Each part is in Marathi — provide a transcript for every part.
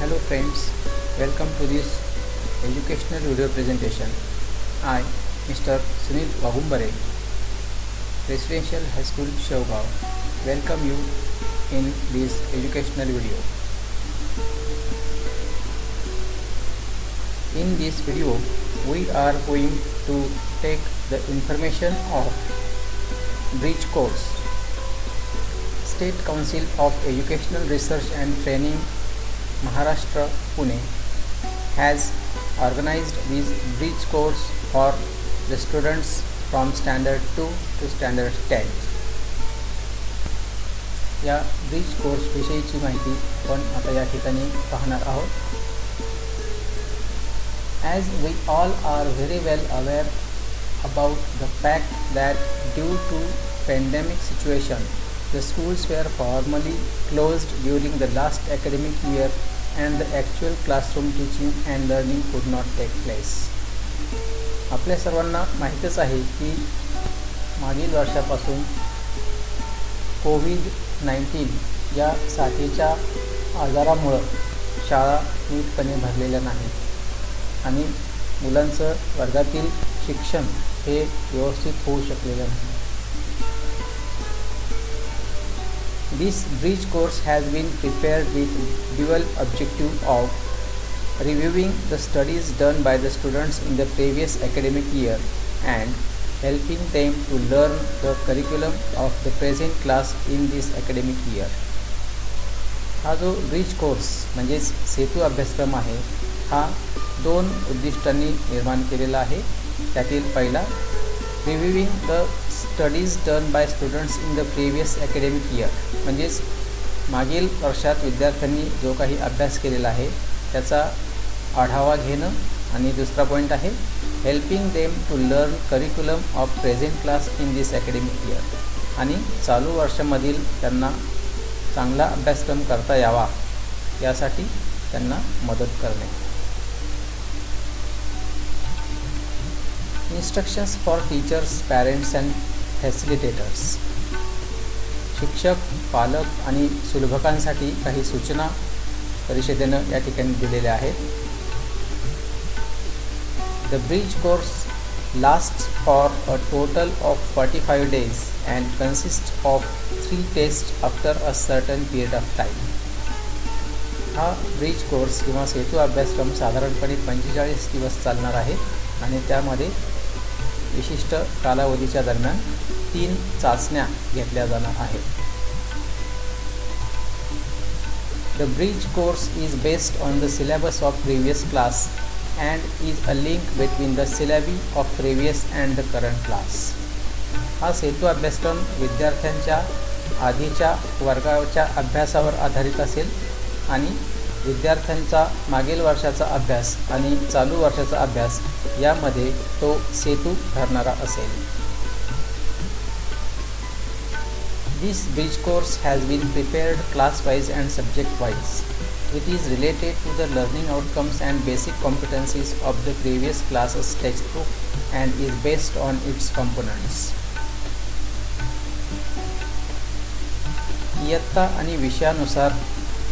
Hello friends, welcome to this educational video presentation. I, Mr. Sunil Wagumbare, Residential High School Shawgaon, welcome you in this educational video. In this video, we are going to take the information of Bridge course. State Council of Educational Research and Training Maharashtra Pune has organized this bridge course for the students from standard 2 to standard 10. या ब्रिज कोर्स विषयीची माहिती आपण आता या ठिकाणी पाहणार आहोत. As we all are very well aware about the fact that due to pandemic situation, the schools were formally closed during the last academic year and the actual classroom teaching and learning could not take place. आपल्या सर्वांना माहीतच आहे की मागील वर्षापासून कोविड-19 या साथीच्या आजारामुळे शाळा नीटपणे भरलेल्या नाहीत आणि मुलांचं वर्गातील शिक्षण हे व्यवस्थित होऊ शकलेलं नाही. This bridge course has been prepared with dual objective of reviewing the studies done by the students in the previous academic year and helping them to learn the curriculum of the present class in this academic year. हा जो ब्रिज कोर्स म्हणजे सेतू अभ्यासक्रम आहे हा दोन उद्दिष्टांनी निर्माण केलेला आहे. त्यातील पहिला reviewing the studies done by students in the previous academic year, म्हणजेच मागील वर्षात विद्यार्थ्यांनी जो काही अभ्यास केलेला आहे त्याचा आढावा घेणं. आणि दुसरा पॉईंट आहे helping them to learn curriculum of present class in this academic year, आणि चालू वर्षामधील त्यांना चांगला अभ्यासक्रम करता यावा यासाठी त्यांना मदत करणे. Instructions for teachers, parents and facilitators. शिक्षक, पालक आणि सुलभकांसाठी काही सूचना परिषदेनं या ठिकाणी दिलेल्या आहेत. The bridge course lasts for a total of 45 days and consists of 3 tests after a certain period of time. हा ब्रिज कोर्स किंवा सेतू अभ्यासक्रम साधारणपणे 45 दिवस चालणार आहे आणि त्यामध्ये विशिष्ट कालावधीच्या दरम्यान 3 चाचण्या घेतल्या जाणार आहेत. The bridge course is based on the syllabus of previous class and is a link between the syllabi of previous and the current class. हा सेतू अभ्यासक्रम विद्यार्थ्यांच्या आधीच्या वर्गाच्या अभ्यासावर आधारित असेल आणि विद्यार्थ्यांचा मागील वर्षाचा अभ्यास आणि चालू वर्षाचा अभ्यास यामध्ये तो सेतू ठरणारा असेल. This bridge course has been prepared class wise and subject wise. It is related to the learning outcomes and basic competencies of the previous class's textbook and is based on its components. इयत्ता आणि विषयानुसार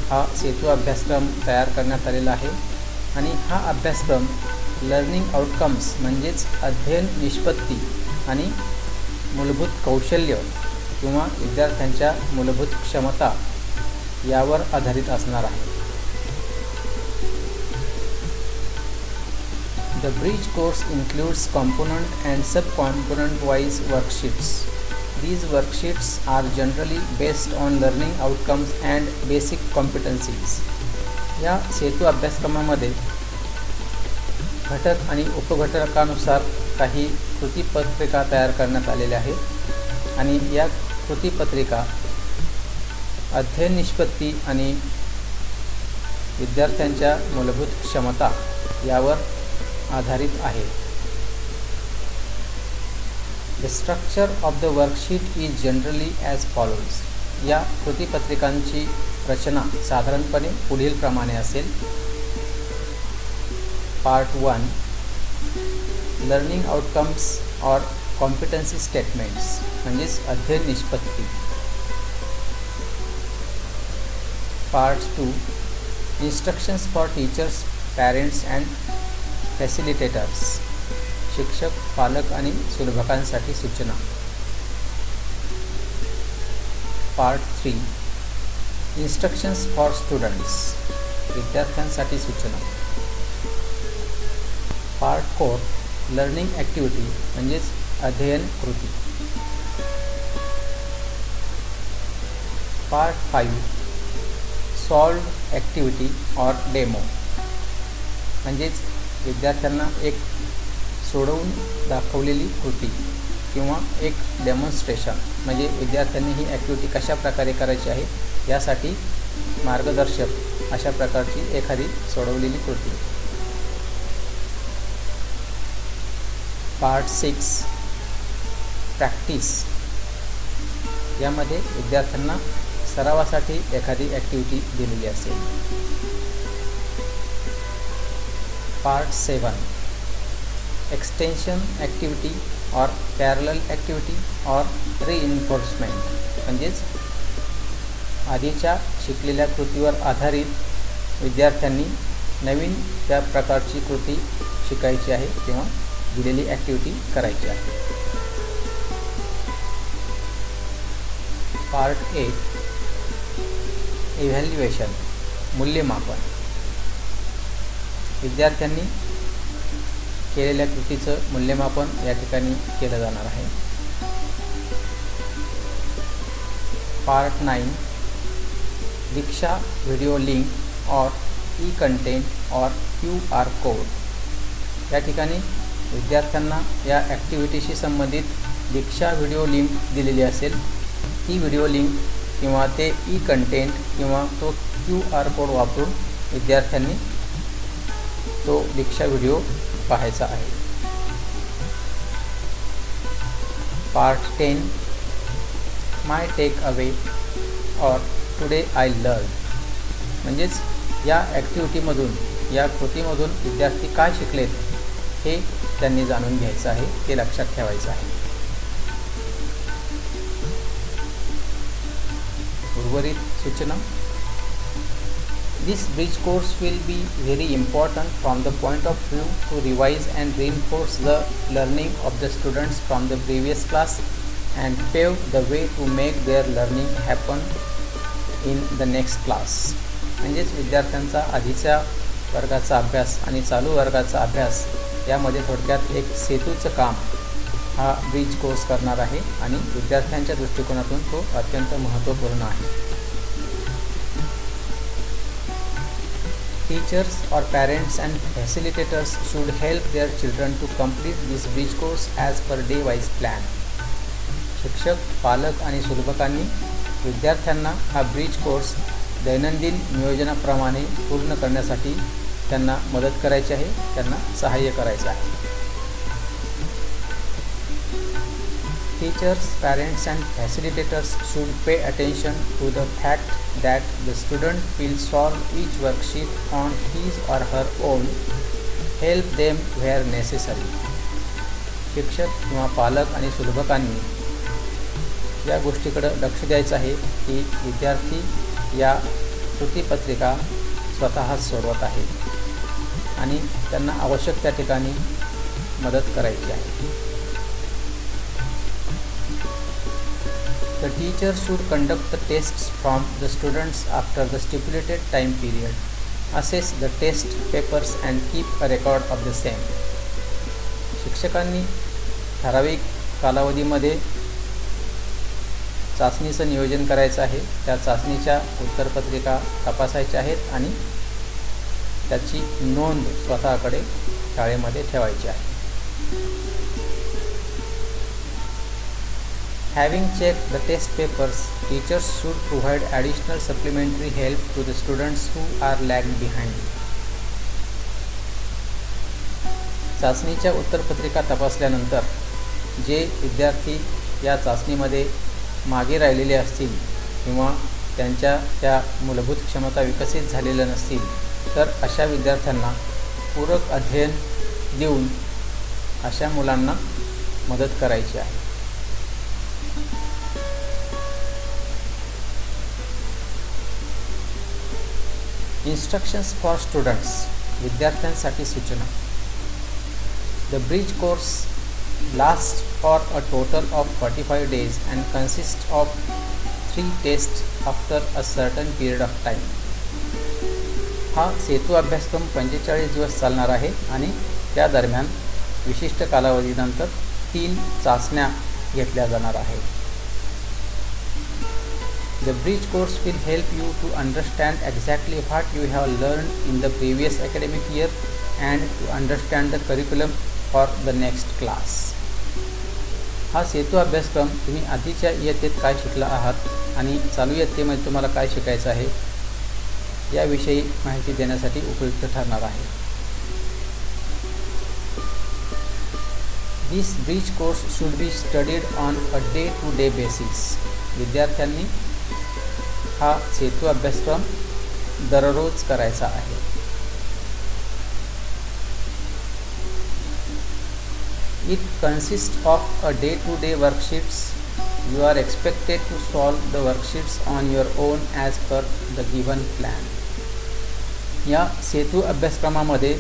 हा सेतू अभ्यासक्रम तयार करण्यात आलेला आहे आणि हा अभ्यासक्रम लर्निंग आउटकम्स म्हणजेच अध्ययन निष्पत्ती आणि मूलभूत कौशल्य किंवा विद्यार्थ्यांच्या मूलभूत क्षमता यावर आधारित असणार आहे. The bridge course includes component and sub-component wise worksheets. These worksheets are generally based on learning outcomes and basic competencies. या सेतू अभ्यासक्रमामध्ये घटक आणि उपघटकानुसार काही कृतीपत्रिका तयार करण्यात आलेल्या आहेत आणि या कृतीपत्रिका अध्ययन निष्पत्ती आणि विद्यार्थ्यांच्या मूलभूत क्षमता यावर आधारित आहेत. The structure of the worksheet is generally as follows. या कृतीपत्रिकांची रचना साधारणपणे पुढील प्रमाणे असेल. पार्ट 1 लर्निंग आउटकम्स और कॉम्पिटन्सी स्टेटमेंट्स म्हणजेच अध्ययन निष्पत्ती. Part 2 Instructions for teachers, parents and facilitators. शिक्षक, पालक आणि सुलभकांसाठी सूचना. Part 3. Instructions for students. विद्यार्थ्यांसाठी सूचना. Part 4. Learning activity म्हणजेच अध्ययन कृती. Part 5. Solved activity or demo म्हणजेच विद्यार्थ्यांना एक सोडवून दाखवलेली कृती किंवा एक डेमॉन्स्ट्रेशन म्हणजे विद्यार्थ्यांनी ही ॲक्टिव्हिटी कशा प्रकारे करायची आहे यासाठी मार्गदर्शक अशा प्रकारची एखादी सोडवलेली कृती. पार्ट 6. प्रॅक्टिस यामध्ये विद्यार्थ्यांना सरावासाठी एखादी ॲक्टिव्हिटी दिलेली असेल. पार्ट 7. एक्सटेन्शन ॲक्टिव्हिटी और पॅरलल ॲक्टिव्हिटी और रिइन्फोर्समेंट म्हणजेच आधीच्या शिकलेल्या कृतीवर आधारित विद्यार्थ्यांनी नवीन त्या प्रकारची कृती शिकायची आहे किंवा दिलेली ॲक्टिव्हिटी करायची आहे. पार्ट 8. इव्हॅल्युएशन मूल्यमापन विद्यार्थ्यांनी केलेल्या कृतीचं मूल्यमापन या ठिकाणी केलं जाणार आहे. पार्ट 9. दीक्षा व्हिडिओ लिंक और ई कंटेंट और QR कोड या ठिकाणी विद्यार्थ्यांना या ॲक्टिव्हिटीशी संबंधित दीक्षा व्हिडिओ लिंक दिलेली असेल. ती व्हिडिओ लिंक किंवा ते ई कंटेंट किंवा तो QR कोड वापरून विद्यार्थ्यांनी तो दीक्षा व्हिडिओ पाहायचा आहे. पार्ट 10. माय टेक अवे और टुडे आय लर्न म्हणजेच या ॲक्टिव्हिटीमधून या कृतीमधून विद्यार्थी काय शिकलेत हे त्यांनी जाणून घ्यायचं आहे, ते लक्षात ठेवायचं आहे. उर्वरित सूचना. This bridge course will be very important from the point of view to revise and reinforce the learning of the students from the previous class and pave the way to make their learning happen in the next class. म्हणजेच विद्यार्थ्यांचा आधीच्या वर्गाचा अभ्यास आणि चालू वर्गाचा अभ्यास यामध्ये थोडक्यात एक सेतूचं काम हा ब्रिज कोर्स करणार आहे आणि विद्यार्थ्यांच्या दृष्टिकोनातून तो अत्यंत महत्त्वपूर्ण आहे. Teachers or parents and facilitators should help their children to complete this bridge course as per day-wise plan. शिक्षक, पालक आणि सुलभकांनी विद्यार्थ्यांना हा ब्रिज कोर्स दैनंदिन नियोजनाप्रमाणे पूर्ण करण्यासाठी त्यांना मदत करायची आहे, त्यांना सहाय्य करायचं आहे. Teachers, parents and facilitators should pay attention to the fact that the student will solve each worksheet on his or her own. Help them where necessary. शिक्षक किंवा पालक आणि सुलभकांनी या गोष्टीकडे लक्ष द्यायचं आहे की विद्यार्थी या कृतीपत्रिका स्वतःच सोडवत आहेत आणि त्यांना आवश्यक त्या ठिकाणी मदत करायची आहे. The teacher should conduct the tests from the students after the stipulated time period, assess the test papers and keep a record of the same. शिक्षकांनी ठराविक कालावधीमध्ये चाचणीचं नियोजन करायचं आहे. त्या चाचणीच्या उत्तरपत्रिका तपासायच्या आहेत आणि त्याची नोंद स्वतःकडे शाळेमध्ये ठेवायची आहे. Having checked the test papers, teachers should provide additional supplementary help to the students who are lagged behind. चाचणीच्या उत्तरपत्रिका तपासल्यानंतर जे विद्यार्थी या चाचणीमध्ये मागे राहिलेले असतील किंवा त्यांच्या त्या मूलभूत क्षमता विकसित झालेल्या नसतील तर अशा विद्यार्थ्यांना पूरक अध्ययन देऊन अशा मुलांना मदत करायची आहे. Instructions for students. विद्यार्थ्यांसाठी सूचना. The bridge course lasts for a total of 45 days and consists of 3 tests after a certain period of time. हा सेतू अभ्यासक्रम 45 दिवस चालणार आहे आणि त्या दरम्यान विशिष्ट कालावधीनंतर 3 चाचण्या घेतल्या जाणार आहेत. The bridge course will help you to understand exactly what you have learned in the previous academic year and to understand the curriculum for the next class. हा सेतू अभ्यासक्रम तुम्ही आधीच्या इयत्तेत काय शिकला आहात आणि चालू इयत्तेमध्ये तुम्हाला काय शिकायचं आहे याविषयी माहिती देण्यासाठी उपयुक्त ठरणार आहे. This bridge course should be studied on a day-to-day basis. विद्यार्थ्यांनी हा सेतू अभ्यासक्रम दररोज करायचा आहे. It consists of a day-to-day worksheets. You are expected to solve the worksheets on your own as per the given plan. या सेतू अभ्यासक्रमामध्ये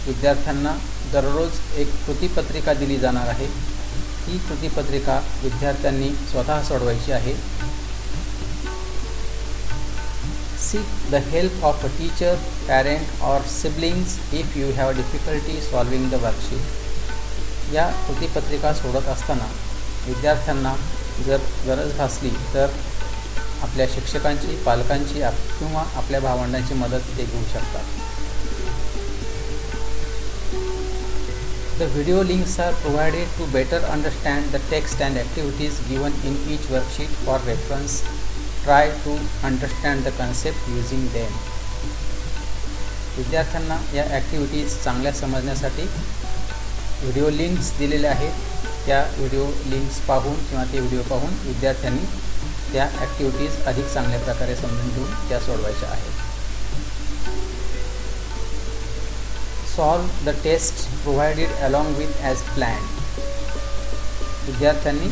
विद्यार्थ्यांना दररोज एक कृतीपत्रिका दिली जाणार आहे. ही कृतीपत्रिका विद्यार्थ्यांनी स्वतः सोडवायची आहे. Seek the help of a teacher, parent or siblings if you have difficulty solving the worksheet. या कृतीपत्रिका सोडत असताना विद्यार्थ्यांना जर गरज भासली तर आपल्या शिक्षकांची, पालकांची किंवा आपल्या भावंडांची मदत ते घेऊ शकतात. The video links are provided to better understand the text and activities given in each worksheet for reference. Try to understand the concept using them. विद्यार्थ्यांना या ॲक्टिव्हिटीज चांगल्या समजण्यासाठी व्हिडिओ लिंक्स दिलेले आहेत. त्या व्हिडिओ लिंक्स पाहून किंवा ते व्हिडिओ पाहून विद्यार्थ्यांनी त्या ॲक्टिव्हिटीज अधिक चांगल्या प्रकारे समजून घेऊन त्या सोडवायच्या आहेत. Solve the tests provided along with as planned. विद्यार्थ्यांनी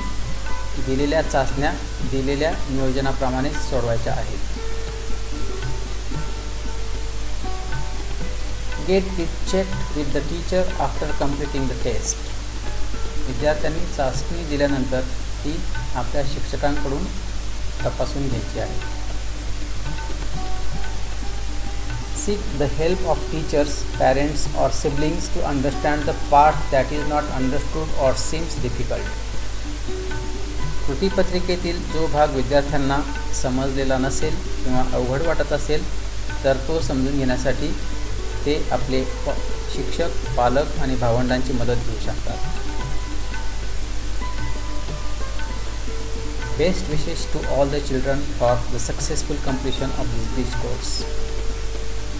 दिलेल्या चाचण्या दिलेल्या नियोजनाप्रमाणे सोडवायच्या आहेत. Get it checked with the teacher after completing the test. विद्यार्थ्यांनी चाचणी दिल्यानंतर ती आपल्या शिक्षकांकडून तपासून घ्यायची आहे. Seek the help of teachers, parents or siblings to understand the part that is not understood or seems difficult. कृतीपत्रिकेतील जो भाग विद्यार्थ्यांना समजलेला नसेल किंवा अवघड वाटत असेल तर तो समजून घेण्यासाठी ते आपले शिक्षक, पालक आणि भावंडांची मदत घेऊ शकतात. Best wishes to all the children for the successful completion of this bridge course.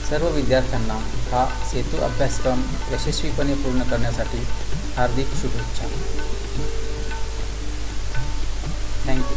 सर्व विद्यार्थ्यांना हा सेतू अभ्यासक्रम यशस्वीपणे पूर्ण करण्यासाठी हार्दिक शुभेच्छा. थँक्यू.